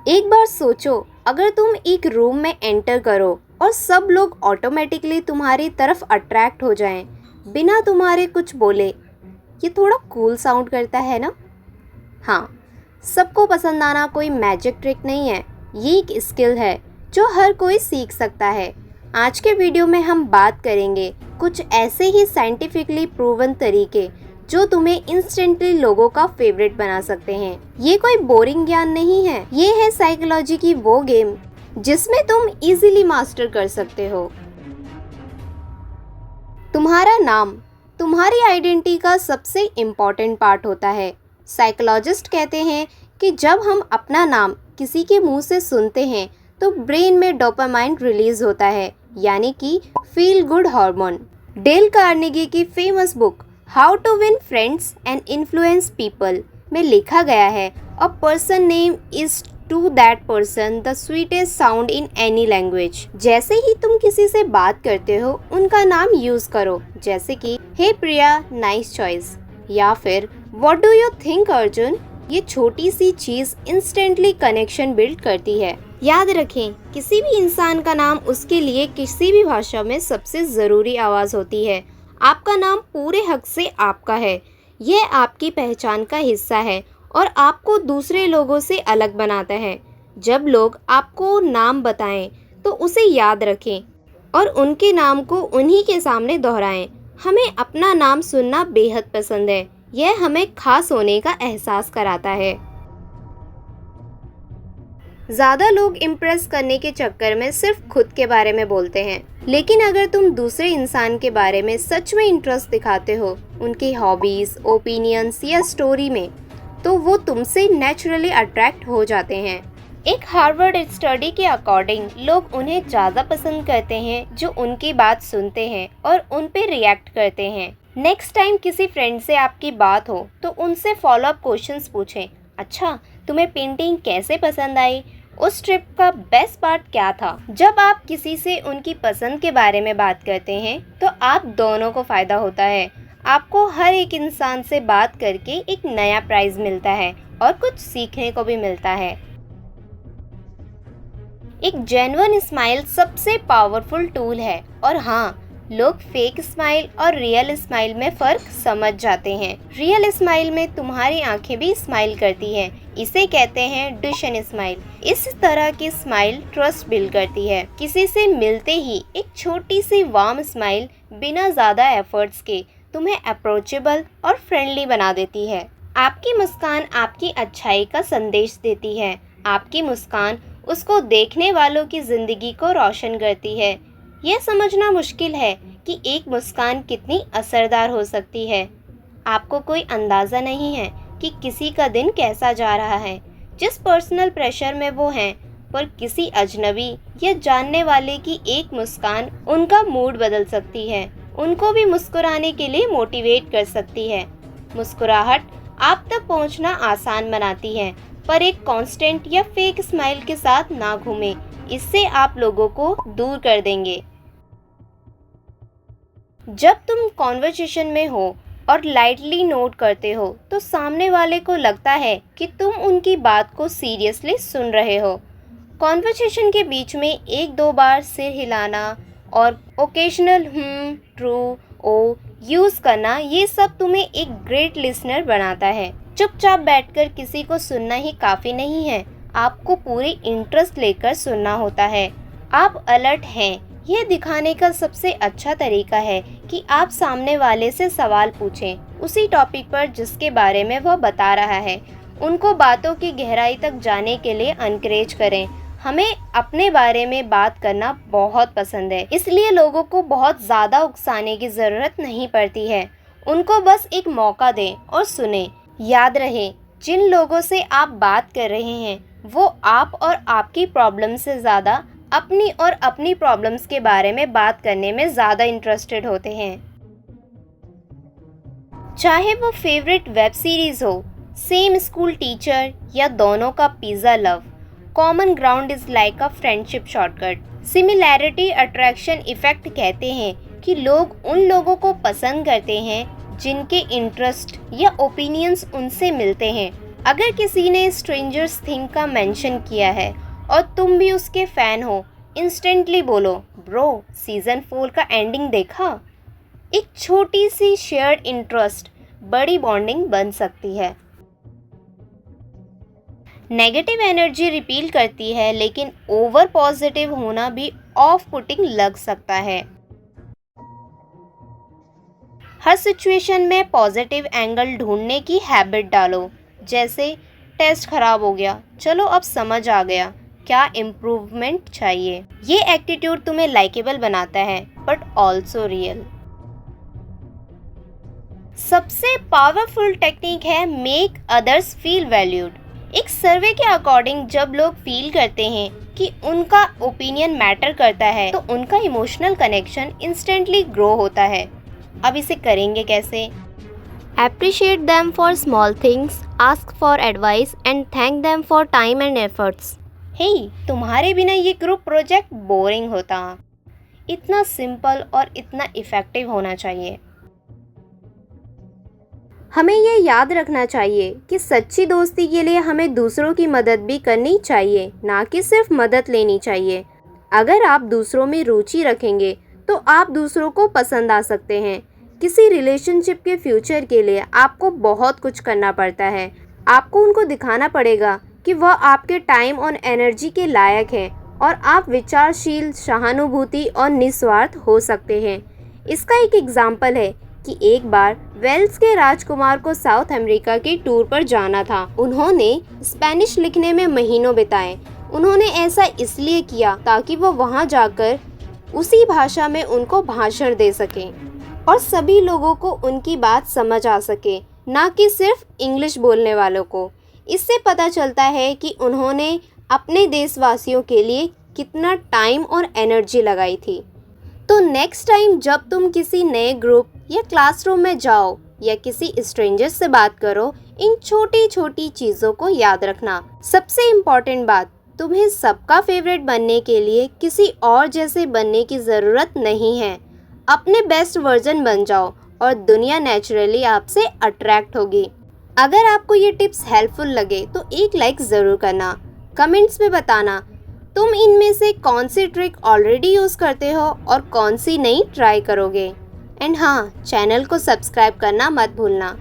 एक बार सोचो, अगर तुम एक रूम में एंटर करो और सब लोग ऑटोमेटिकली तुम्हारी तरफ अट्रैक्ट हो जाएं, बिना तुम्हारे कुछ बोले। ये थोड़ा कूल साउंड करता है ना? हाँ, सबको पसंद आना कोई मैजिक ट्रिक नहीं है, ये एक स्किल है जो हर कोई सीख सकता है। आज के वीडियो में हम बात करेंगे कुछ ऐसे ही साइंटिफिकली प्रूवन तरीके जो तुम्हें इंस्टेंटली लोगों का फेवरेट बना सकते हैं। ये कोई बोरिंग ज्ञान नहीं है, ये है साइकोलॉजी की वो गेम जिसमें तुम इजीली मास्टर कर सकते हो। तुम्हारा नाम तुम्हारी आइडेंटिटी का सबसे इम्पॉर्टेंट पार्ट होता है। साइकोलॉजिस्ट कहते हैं कि जब हम अपना नाम किसी के मुंह से सुनते हैं तो ब्रेन में डोपामाइन रिलीज होता है, यानी कि feel good hormone. Dale Carnegie की famous book how to win friends and influence people में लिखा गया है, a person name is to that person the sweetest sound in any language. जैसे ही तुम किसी से बात करते हो उनका नाम यूज करो, जैसे कि हे प्रिया, नाइस चॉइस, या फिर what do you think Arjun. ये छोटी सी चीज इंस्टेंटली कनेक्शन बिल्ड करती है। याद रखें, किसी भी इंसान का नाम उसके लिए किसी भी भाषा में सबसे ज़रूरी आवाज़ होती है। आपका नाम पूरे हक से आपका है, यह आपकी पहचान का हिस्सा है और आपको दूसरे लोगों से अलग बनाता है। जब लोग आपको नाम बताएं तो उसे याद रखें और उनके नाम को उन्हीं के सामने दोहराएं। हमें अपना नाम सुनना बेहद पसंद है, यह हमें खास होने का एहसास कराता है। ज़्यादा लोग इम्प्रेस करने के चक्कर में सिर्फ खुद के बारे में बोलते हैं, लेकिन अगर तुम दूसरे इंसान के बारे में सच में इंटरेस्ट दिखाते हो, उनकी हॉबीज़, ओपिनियंस या स्टोरी में, तो वो तुमसे नेचुरली अट्रैक्ट हो जाते हैं। एक हार्वर्ड स्टडी के अकॉर्डिंग लोग उन्हें ज़्यादा पसंद करते हैं जो उनकी बात सुनते हैं और उन पे रिएक्ट करते हैं। नेक्स्ट टाइम किसी फ्रेंड से आपकी बात हो तो उनसे फॉलो अप क्वेश्चंस पूछें। अच्छा, तुम्हें पेंटिंग कैसे पसंद आई? उस ट्रिप का बेस्ट पार्ट क्या था? जब आप किसी से उनकी पसंद के बारे में बात करते हैं तो आप दोनों को फ़ायदा होता है। आपको हर एक इंसान से बात करके एक नया प्राइज़ मिलता है और कुछ सीखने को भी मिलता है। एक जेन्युइन स्माइल सबसे पावरफुल टूल है, और हाँ, लोग फेक स्माइल और रियल स्माइल में फ़र्क समझ जाते हैं। रियल स्माइल में तुम्हारी आंखें भी स्माइल करती हैं, इसे कहते हैं डुचेन स्माइल। इस तरह की स्माइल ट्रस्ट बिल्ड करती है। किसी से मिलते ही एक छोटी सी वार्म स्माइल बिना ज़्यादा एफर्ट्स के तुम्हें अप्रोचेबल और फ्रेंडली बना देती है। आपकी मुस्कान आपकी अच्छाई का संदेश देती है। आपकी मुस्कान उसको देखने वालों की ज़िंदगी को रोशन करती है। यह समझना मुश्किल है कि एक मुस्कान कितनी असरदार हो सकती है। आपको कोई अंदाज़ा नहीं है कि किसी का दिन कैसा जा रहा है। जिस पर्सनल प्रेशर में वो हैं, पर किसी अजनबी या जानने वाले की एक मुस्कान उनका मूड बदल सकती है, उनको भी मुस्कुराने के लिए मोटिवेट कर सकती है। मुस्कुराहट आप तक पहुंचना आसान बनाती है, पर एक कांस्टेंट या फेक स्माइल के साथ ना घूमें, इससे आप लोगों को दूर कर देंगे। जब तुम कॉन्वर्सेशन में हो और लाइटली नोट करते हो तो सामने वाले को लगता है कि तुम उनकी बात को सीरियसली सुन रहे हो। कॉन्वर्सेशन के बीच में एक दो बार सिर हिलाना और ओकेशनल ट्रू, ओ यूज़ करना, ये सब तुम्हें एक ग्रेट लिसनर बनाता है। चुपचाप बैठकर किसी को सुनना ही काफ़ी नहीं है, आपको पूरी इंटरेस्ट लेकर सुनना होता है। आप अलर्ट हैं, यह दिखाने का सबसे अच्छा तरीका है कि आप सामने वाले से सवाल पूछें उसी टॉपिक पर जिसके बारे में वह बता रहा है। उनको बातों की गहराई तक जाने के लिए एनकरेज करें। हमें अपने बारे में बात करना बहुत पसंद है, इसलिए लोगों को बहुत ज़्यादा उकसाने की ज़रूरत नहीं पड़ती है। उनको बस एक मौका दें और सुनें। याद रहे, जिन लोगों से आप बात कर रहे हैं वो आप और आपकी प्रॉब्लम से ज़्यादा अपनी और अपनी प्रॉब्लम्स के बारे में बात करने में ज़्यादा इंटरेस्टेड होते हैं। चाहे वो फेवरेट वेब सीरीज़ हो, सेम स्कूल टीचर, या दोनों का pizza love, common ground is like a friendship shortcut. Similarity attraction effect कहते हैं कि लोग उन लोगों को पसंद करते हैं जिनके इंटरेस्ट या ओपिनियंस उनसे मिलते हैं। अगर किसी ने स्ट्रेंजर्स थिंग का मेंशन किया है और तुम भी उसके फ़ैन हो, इंस्टेंटली बोलो, ब्रो सीज़न 4 का एंडिंग देखा? एक छोटी सी शेयर्ड इंटरेस्ट बड़ी बॉन्डिंग बन सकती है। नेगेटिव एनर्जी रिपील करती है, लेकिन ओवर पॉजिटिव होना भी ऑफ पुटिंग लग सकता है। हर सिचुएशन में पॉजिटिव एंगल ढूंढने की हैबिट डालो। जैसे टेस्ट खराब हो गया, चलो अब समझ आ गया क्या इम्प्रूवमेंट चाहिए। ये एटीट्यूड तुम्हें लाइकेबल बनाता है बट ऑल्सो रियल। सबसे पावरफुल टेक्निक है मेक अदर्स फील वैल्यूड। एक सर्वे के अकॉर्डिंग जब लोग फील करते हैं कि उनका ओपिनियन मैटर करता है तो उनका इमोशनल कनेक्शन इंस्टेंटली ग्रो होता है। अब इसे करेंगे कैसे? Appreciate them for small things, ask for advice and thank them for time and efforts. Hey, तुम्हारे बिना ये ग्रुप प्रोजेक्ट बोरिंग होता। इतना सिंपल और इतना इफ़ेक्टिव होना चाहिए। हमें ये याद रखना चाहिए कि सच्ची दोस्ती के लिए हमें दूसरों की मदद भी करनी चाहिए, ना कि सिर्फ मदद लेनी चाहिए। अगर आप दूसरों में रुचि रखेंगे तो आप दूसरों को पसंद आ सकते हैं। किसी रिलेशनशिप के फ्यूचर के लिए आपको बहुत कुछ करना पड़ता है। आपको उनको दिखाना पड़ेगा कि वह आपके टाइम और एनर्जी के लायक है और आप विचारशील, सहानुभूति और निस्वार्थ हो सकते हैं। इसका एक एग्जाम्पल है कि एक बार वेल्स के राजकुमार को साउथ अमेरिका के टूर पर जाना था। उन्होंने स्पेनिश लिखने में महीनों बिताए। उन्होंने ऐसा इसलिए किया ताकि वो वहाँ जाकर उसी भाषा में उनको भाषण दे सकें और सभी लोगों को उनकी बात समझ आ सके, ना कि सिर्फ इंग्लिश बोलने वालों को। इससे पता चलता है कि उन्होंने अपने देशवासियों के लिए कितना टाइम और एनर्जी लगाई थी। तो नेक्स्ट टाइम जब तुम किसी नए ग्रुप या क्लासरूम में जाओ या किसी स्ट्रेंजर से बात करो, इन छोटी छोटी चीज़ों को याद रखना। सबसे इम्पॉर्टेंट बात, तुम्हें सबका फेवरेट बनने के लिए किसी और जैसे बनने की ज़रूरत नहीं है। अपने बेस्ट वर्जन बन जाओ और दुनिया नेचुरली आपसे अट्रैक्ट होगी। अगर आपको ये टिप्स हेल्पफुल लगे तो एक लाइक ज़रूर करना। कमेंट्स में बताना तुम इनमें से कौन सी ट्रिक ऑलरेडी यूज़ करते हो और कौन सी नई ट्राई करोगे। एंड हाँ, चैनल को सब्सक्राइब करना मत भूलना।